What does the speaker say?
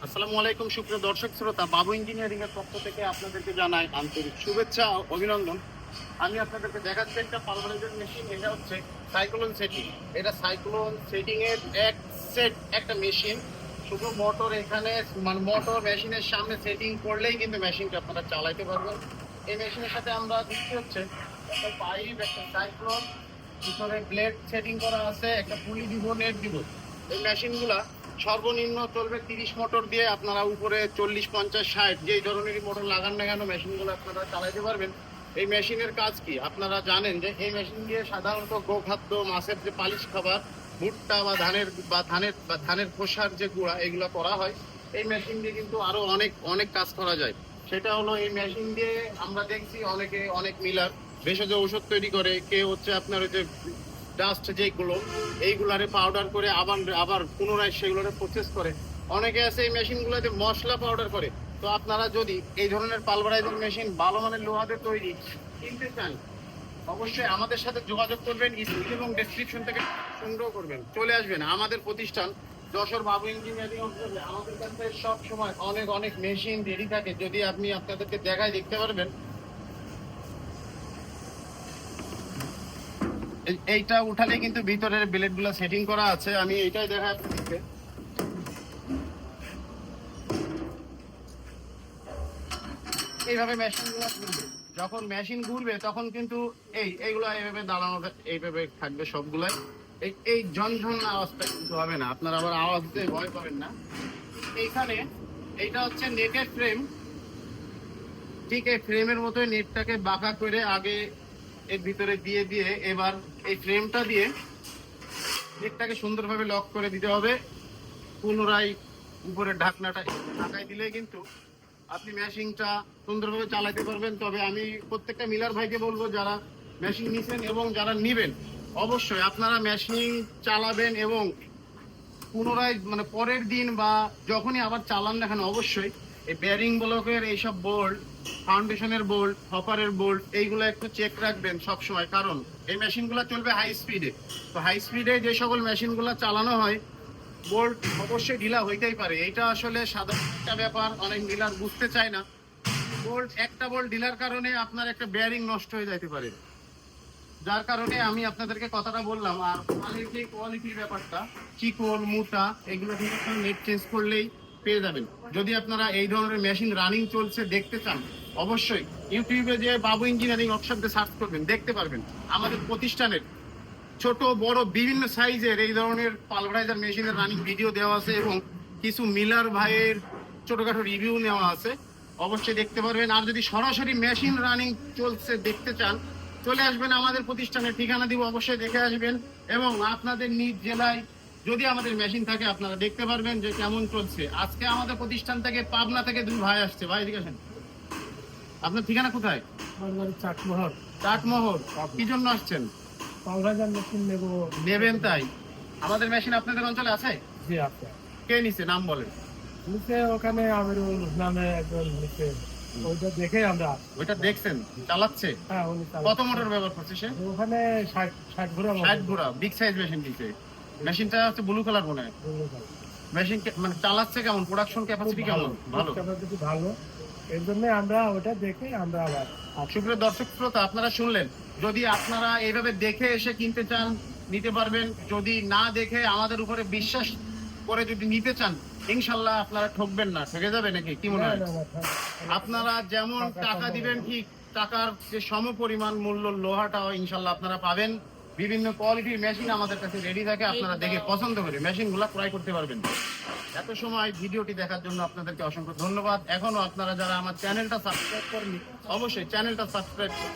আসসালামু আলাইকুম সুপ্রিয় দর্শক শ্রোতা, বাবু ইঞ্জিনিয়ারিং এর পক্ষ থেকে আপনাদেরকে জানাই আন্তরিক শুভেচ্ছা ও অভিনন্দন। আমি আপনাদেরকে দেখাচ্ছি একটা পালভারাইজার মেশিন। এটা হচ্ছে সাইক্লোন সেটিং। এটা সাইক্লোন সেটিং এর এক সেট একটা মেশিন। শুধু মোটর এখানে মানে মোটর মেশিনের সামনে সেটিং করলেই কিন্তু মেশিনটা আপনারা চালাইতে পারবেন। এই মেশিনের সাথে আমরা দিচ্ছি হচ্ছে একটা পাইপ, একটা সাইক্লোন, ভিতরে ব্লেড সেটিং করা আছে, একটা পুলি দিব, নেট দিব। এই মেশিনগুলা সর্বনিম্ন চলবে 30 মোটর দিয়ে। আপনারা উপরে 40, 50, 60 যেই ধরনেরই মোটর লাগান না কেন মেশিনগুলো আপনারা চালাইতে পারবেন। এই মেশিনের কাজ কি আপনারা জানেন যে এই মেশিন দিয়ে সাধারণত গোখাদ্য, মাছের যে পালিশ খাবার, ভুট্টা বা ধানের খোসার যে গুঁড়া এগুলো করা হয়। এই মেশিন দিয়ে কিন্তু আরো অনেক অনেক কাজ করা যায়। সেটা হলো এই মেশিন দিয়ে আমরা দেখছি অনেকে অনেক মিলার ভেষজ ঔষধ তৈরি করে, কেউ হচ্ছে আপনার ওই যে ডাস্ট যেগুলো এইগুলারে পাউডার করে আবার আবার পুনরায় সেগুলোরে প্রসেস করে। অনেকে আছে এই মেশিনগুলোতে মশলা পাউডার করে। তো আপনারা যদি এই ধরনের পালভারাইজার মেশিন ভালো মানের লোহাদের তৈরি কিনতে চান, অবশ্যই আমাদের সাথে যোগাযোগ করবেন। স্ক্রিন এবং ডেসক্রিপশন থেকে সংগ্রহ করবেন, চলে আসবেন আমাদের প্রতিষ্ঠান যশোর বাবু ইঞ্জিনিয়ারিং। আমাদের কাছে সব সময় অনেক অনেক মেশিন রেডি থাকে। যদি আপনি আপনাদেরকে দেখায় দেখতে পারবেন, এইটা উঠালে কিন্তু ভিতরের ব্লেড গুলা সেটিং করা আছে। আমি এইটাই দেখাই আপনাদেরকে। এইভাবে মেশিন গুলো ঘুরবে। যখন মেশিন ঘুরবে তখন কিন্তু এইগুলো এইভাবে দাঁড়ানো এইভাবে থাকবে সবগুলাই। এই ঝনঝন আওয়াজটা কিন্তু হবে না। আপনারা আবার আওয়াজ দিয়ে ভয় পাবেন না। এইখানে এইটা হচ্ছে নেটের ফ্রেম। ঠিক এই ফ্রেমের মতোই নেটটাকে বাঁকা করে আগে এর ভিতরে দিয়ে দিয়ে এবার এই ফ্রেমটা দিয়ে নেটটাকে সুন্দরভাবে লক করে দিতে হবে। পুনরায় উপরে ঢাকনাটা ঢাকাই দিলে কিন্তু আপনি মেশিনটা সুন্দরভাবে চালাতে পারবেন। তবে আমি প্রত্যেকটা মিলার ভাইকে বলবো, যারা মেশিন নিছেন এবং যারা নিবেন, অবশ্যই আপনারা মেশিন চালাবেন এবং পুনরায় মানে পরের দিন বা যখনই আবার চালান দেখেন, অবশ্যই এই বেয়ারিং ব্লকের এইসব বোল্ট, ফাউন্ডেশনের বোল্ট, হপারের বোল্ট এইগুলো একটু চেক রাখবেন সবসময়। কারণ এই মেশিনগুলো চলবে হাই স্পিডে। তো হাই স্পিডে যে সকল মেশিনগুলো চালানো হয়, বোল্ট অবশ্যই ঢিলা হইতেই পারে। এটা আসলে সাধারণ একটা ব্যাপার, অনেক ডিলার বুঝতে চায় না। একটা বোল্ট ঢিলার কারণে আপনার একটা বেয়ারিং নষ্ট হয়ে যাইতে পারে। যার কারণে আমি আপনাদেরকে কথাটা বললাম। আর কোয়ালিটির ব্যাপারটা চিকন মোটা এগুলো কিন্তু নেট চেঞ্জ করলেই পেয়ে যাবেন। যদি আপনারা এই ধরনের মেশিন রানিং চলছে দেখতে চান, অবশ্যই ইউটিউবে যে বাবু ইঞ্জিনিয়ারিং ওয়ার্কশপ দিয়ে সার্চ করবেন, দেখতে পারবেন আমাদের প্রতিষ্ঠানের ছোট বড় বিভিন্ন সাইজের এই ধরনের পালভারাইজার মেশিনের রানিং ভিডিও দেওয়া আছে এবং কিছু মিলার ভাইয়ের ছোটখাটো রিভিউ নেওয়া আছে। অবশ্যই দেখতে পারবেন। আর যদি সরাসরি মেশিন রানিং চলছে দেখতে চান, চলে আসবেন আমাদের প্রতিষ্ঠানের ঠিকানা দিব, অবশ্যই দেখে আসবেন। এবং আপনাদের নিজ জেলায় যদি আমাদের মেশিন থাকে আপনারা দেখতে পারবেন যে কেমন চলছে। আজকে আমাদের প্রতিষ্ঠান থেকে পাবনা থেকে 2 ভাই আসছে। ভাই এদিকে আসেন। আপনার ঠিকানা কোথায়? চাটমোহর। চাটমোহর। কি জন্য আসছেন? পালভাইজার মেশিন নেব। নেবেন তাই? আমাদের মেশিন আপনাদের অঞ্চলে আছে? জি আছে। কে নিছে নাম বলেন? নিচে ওখানে আমিরুল নামে একজন নিচে, ওইটা দেখে আমরা। ওইটা দেখছেন চালাচ্ছে? হ্যাঁ, উনি কত মোটর ব্যবহার করছে সে? ওখানে 60 ঘোড়া। 60 ঘোড়া বিগ সাইজ মেশিন দিছে। মেশিনটা হচ্ছে ব্লু কালার মনে হয়। মেশিন মানে চালাচ্ছে কেমন? প্রোডাকশন ক্যাপাসিটি কেমন? ভালো। ক্যাপাসিটি ভালো। এর জন্য আমরা ওটা দেখে আমরা আবার। সুপ্রিয় দর্শক শ্রোতা, আপনারা শুনলেন। যদি আপনারা এইভাবে দেখে এসে কিনতে চান নিতে পারবেন। যদি না দেখে আমাদের উপরে বিশ্বাস করে যদি নিতে চান, ইনশাল্লাহ আপনারা ঠকবেন না। ঠকে যাবে নাকি কি মনে হয়? আপনারা যেমন টাকা দিবেন ঠিক টাকার যে সম পরিমাণ মূল্য লোহাটাও ইনশাল্লাহ আপনারা পাবেন। বিভিন্ন কোয়ালিটির মেশিন আমাদের কাছে রেডি থাকে। আপনারা দেখে পছন্দ করে মেশিনগুলো ক্রয় করতে পারবেন। এত সময় ভিডিওটি দেখার জন্য আপনাদেরকে অসংখ্য ধন্যবাদ। এখনো আপনারা যারা আমার চ্যানেলটা সাবস্ক্রাইব করেননি, অবশ্যই চ্যানেলটা সাবস্ক্রাইব করুন।